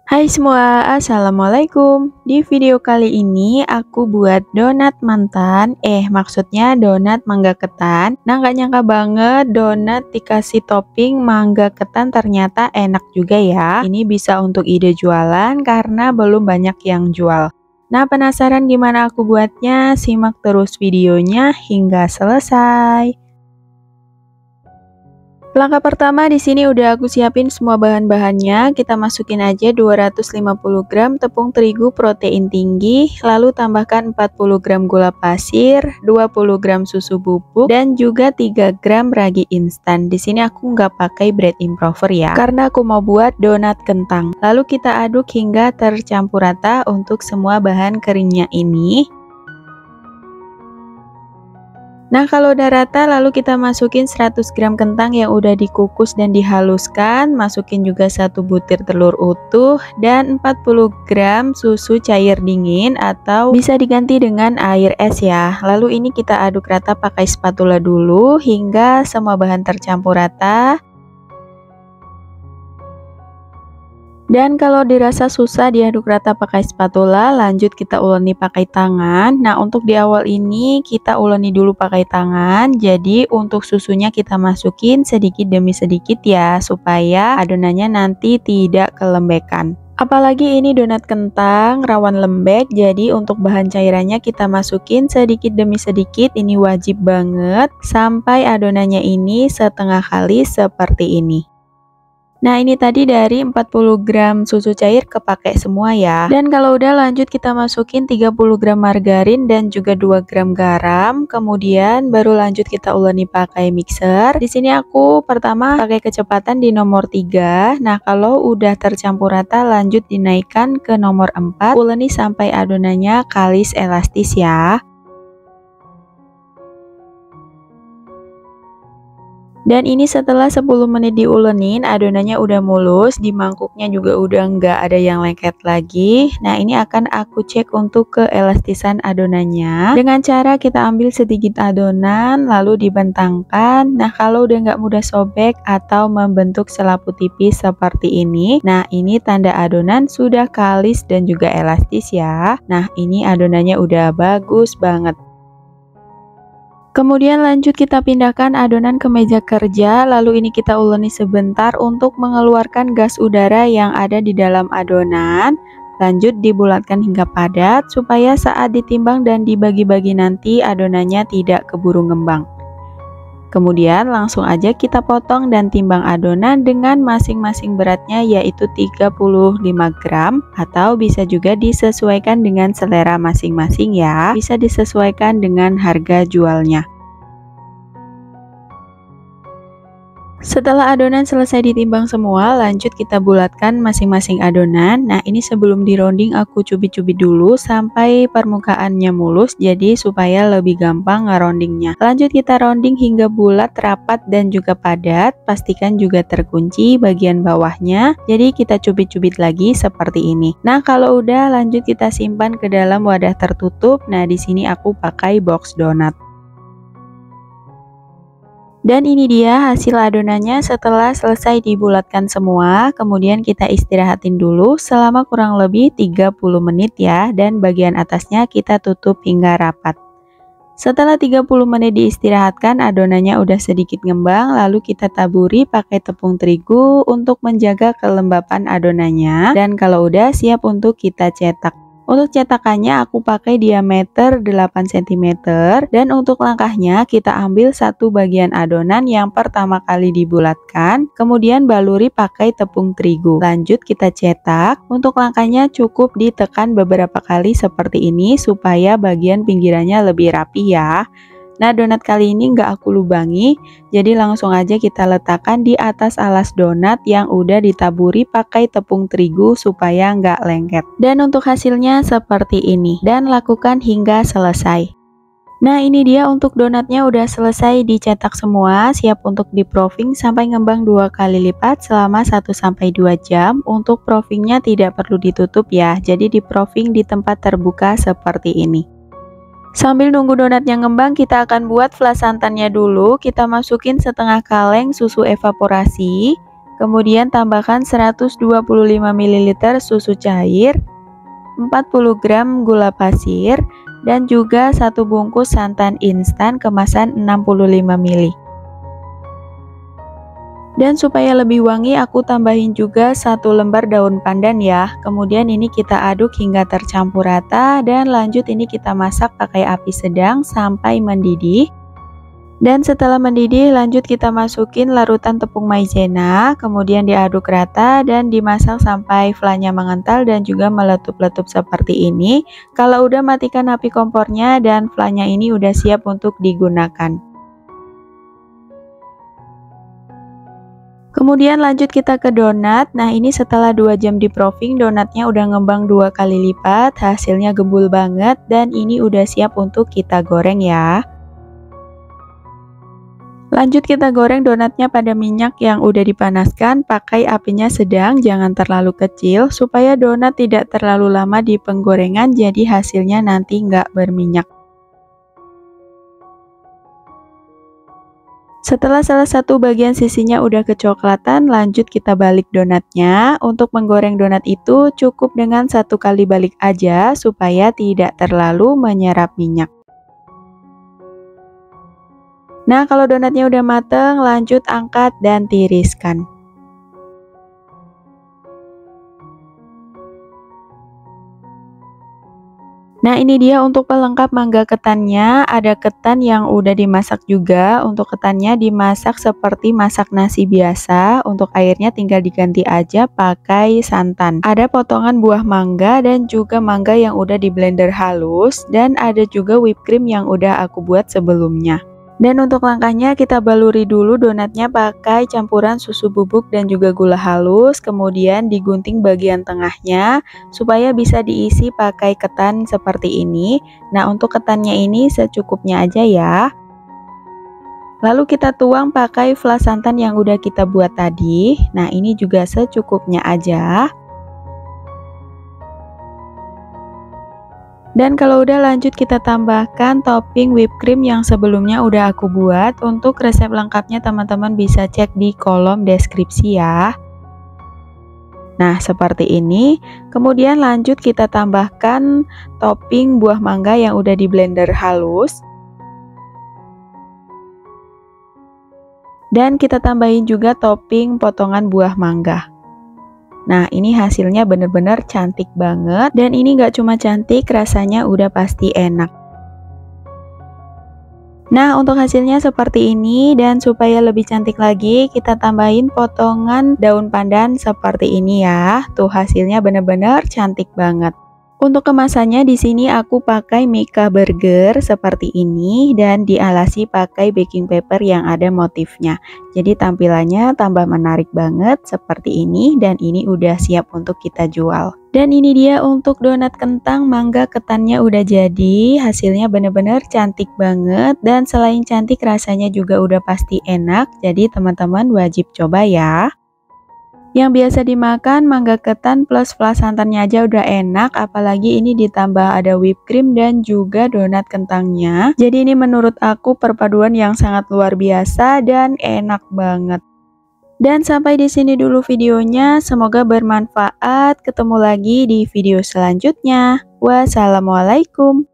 Hai semua, assalamualaikum. Di video kali ini aku buat donat mantan, maksudnya donat mangga ketan. Nah, nggak nyangka banget donat dikasih topping mangga ketan ternyata enak juga ya. Ini bisa untuk ide jualan karena belum banyak yang jual. Nah, penasaran gimana aku buatnya? Simak terus videonya hingga selesai. Langkah pertama di sini udah aku siapin semua bahan-bahannya. Kita masukin aja 250 gram tepung terigu protein tinggi, lalu tambahkan 40 gram gula pasir, 20 gram susu bubuk, dan juga 3 gram ragi instan. Di sini aku nggak pakai bread improver ya, karena aku mau buat donat kentang. Lalu kita aduk hingga tercampur rata untuk semua bahan keringnya ini. Nah, kalau udah rata lalu kita masukin 100 gram kentang yang udah dikukus dan dihaluskan, masukin juga 1 butir telur utuh dan 40 gram susu cair dingin atau bisa diganti dengan air es ya. Lalu ini kita aduk rata pakai spatula dulu hingga semua bahan tercampur rata. Dan kalau dirasa susah diaduk rata pakai spatula, lanjut kita uleni pakai tangan. Nah, untuk di awal ini kita uleni dulu pakai tangan. Jadi untuk susunya kita masukin sedikit demi sedikit ya, supaya adonannya nanti tidak kelembekan. Apalagi ini donat kentang rawan lembek, jadi untuk bahan cairannya kita masukin sedikit demi sedikit, ini wajib banget sampai adonannya ini setengah kali seperti ini. Nah, ini tadi dari 40 gram susu cair kepake semua ya. Dan kalau udah lanjut kita masukin 30 gram margarin dan juga 2 gram garam. Kemudian baru lanjut kita uleni pakai mixer. Di sini aku pertama pakai kecepatan di nomor 3. Nah, kalau udah tercampur rata lanjut dinaikkan ke nomor 4. Uleni sampai adonannya kalis elastis ya. Dan ini setelah 10 menit diulenin, adonannya udah mulus, di mangkuknya juga udah nggak ada yang lengket lagi. Nah, ini akan aku cek untuk keelastisan adonannya. Dengan cara kita ambil sedikit adonan, lalu dibentangkan. Nah, kalau udah nggak mudah sobek atau membentuk selaput tipis seperti ini, nah ini tanda adonan sudah kalis dan juga elastis ya. Nah, ini adonannya udah bagus banget. Kemudian lanjut kita pindahkan adonan ke meja kerja, lalu ini kita uleni sebentar untuk mengeluarkan gas udara yang ada di dalam adonan. Lanjut dibulatkan hingga padat supaya saat ditimbang dan dibagi-bagi nanti adonannya tidak keburu ngembang. Kemudian langsung aja kita potong dan timbang adonan dengan masing-masing beratnya yaitu 35 gram atau bisa juga disesuaikan dengan selera masing-masing ya. Bisa disesuaikan dengan harga jualnya. Setelah adonan selesai ditimbang semua, lanjut kita bulatkan masing-masing adonan. Nah, ini sebelum dironding aku cubit-cubit dulu sampai permukaannya mulus, jadi supaya lebih gampang ngerondingnya. Lanjut kita ronding hingga bulat, rapat, dan juga padat. Pastikan juga terkunci bagian bawahnya, jadi kita cubit-cubit lagi seperti ini. Nah, kalau udah lanjut kita simpan ke dalam wadah tertutup. Nah, di sini aku pakai box donat. Dan ini dia hasil adonannya setelah selesai dibulatkan semua. Kemudian kita istirahatin dulu selama kurang lebih 30 menit ya. Dan bagian atasnya kita tutup hingga rapat. Setelah 30 menit diistirahatkan, adonannya udah sedikit ngembang. Lalu kita taburi pakai tepung terigu untuk menjaga kelembapan adonannya. Dan kalau udah siap untuk kita cetak. Untuk cetakannya aku pakai diameter 8 cm dan untuk langkahnya kita ambil satu bagian adonan yang pertama kali dibulatkan, kemudian baluri pakai tepung terigu. Lanjut kita cetak. Untuk langkahnya cukup ditekan beberapa kali seperti ini supaya bagian pinggirannya lebih rapi ya. Nah, donat kali ini nggak aku lubangi, jadi langsung aja kita letakkan di atas alas donat yang udah ditaburi pakai tepung terigu supaya nggak lengket. Dan untuk hasilnya seperti ini, dan lakukan hingga selesai. Nah, ini dia untuk donatnya udah selesai dicetak semua, siap untuk di proofing sampai ngembang 2 kali lipat selama 1-2 jam. Untuk proofingnya tidak perlu ditutup ya, jadi di proofing di tempat terbuka seperti ini. Sambil nunggu donatnya ngembang, kita akan buat flas santannya dulu. Kita masukin setengah kaleng susu evaporasi, Kemudian tambahkan 125 ml susu cair, 40 gram gula pasir, dan juga 1 bungkus santan instan kemasan 65 ml. Dan supaya lebih wangi aku tambahin juga 1 lembar daun pandan ya. Kemudian ini kita aduk hingga tercampur rata dan lanjut ini kita masak pakai api sedang sampai mendidih. Dan setelah mendidih lanjut kita masukin larutan tepung maizena, kemudian diaduk rata dan dimasak sampai flanya mengental dan juga meletup-letup seperti ini. Kalau udah matikan api kompornya dan flanya ini udah siap untuk digunakan. Kemudian lanjut kita ke donat. Nah ini setelah 2 jam di proving, donatnya udah ngembang 2 kali lipat, hasilnya gembul banget dan ini udah siap untuk kita goreng ya. Lanjut kita goreng donatnya pada minyak yang udah dipanaskan, pakai apinya sedang, jangan terlalu kecil supaya donat tidak terlalu lama di penggorengan jadi hasilnya nanti nggak berminyak. Setelah salah satu bagian sisinya udah kecoklatan, lanjut kita balik donatnya. Untuk menggoreng donat itu cukup dengan 1 kali balik aja supaya tidak terlalu menyerap minyak. Nah, kalau donatnya udah mateng, lanjut angkat dan tiriskan. Nah ini dia untuk pelengkap mangga ketannya, ada ketan yang udah dimasak juga. Untuk ketannya dimasak seperti masak nasi biasa, untuk airnya tinggal diganti aja pakai santan. Ada potongan buah mangga dan juga mangga yang udah di blender halus, dan ada juga whipped cream yang udah aku buat sebelumnya. Dan untuk langkahnya kita baluri dulu donatnya pakai campuran susu bubuk dan juga gula halus, kemudian digunting bagian tengahnya supaya bisa diisi pakai ketan seperti ini. Nah untuk ketannya ini secukupnya aja ya. Lalu kita tuang pakai flas santan yang udah kita buat tadi. Nah ini juga secukupnya aja. Dan kalau udah lanjut kita tambahkan topping whipped cream yang sebelumnya udah aku buat. Untuk resep lengkapnya teman-teman bisa cek di kolom deskripsi ya. Nah seperti ini. Kemudian lanjut kita tambahkan topping buah mangga yang udah di blender halus. Dan kita tambahin juga topping potongan buah mangga. Nah ini hasilnya bener-bener cantik banget, dan ini gak cuma cantik, rasanya udah pasti enak. Nah untuk hasilnya seperti ini, dan supaya lebih cantik lagi kita tambahin potongan daun pandan seperti ini ya. Tuh hasilnya bener-bener cantik banget. Untuk kemasannya di sini aku pakai Mika Burger seperti ini dan dialasi pakai baking paper yang ada motifnya. Jadi tampilannya tambah menarik banget seperti ini, dan ini udah siap untuk kita jual. Dan ini dia untuk donat kentang mangga ketannya udah jadi. Hasilnya bener-bener cantik banget, dan selain cantik rasanya juga udah pasti enak. Jadi teman-teman wajib coba ya. Yang biasa dimakan mangga ketan plus flas santannya aja udah enak, apalagi ini ditambah ada whipped cream dan juga donat kentangnya. Jadi ini menurut aku perpaduan yang sangat luar biasa dan enak banget. Dan sampai di sini dulu videonya, semoga bermanfaat. Ketemu lagi di video selanjutnya. Wassalamualaikum.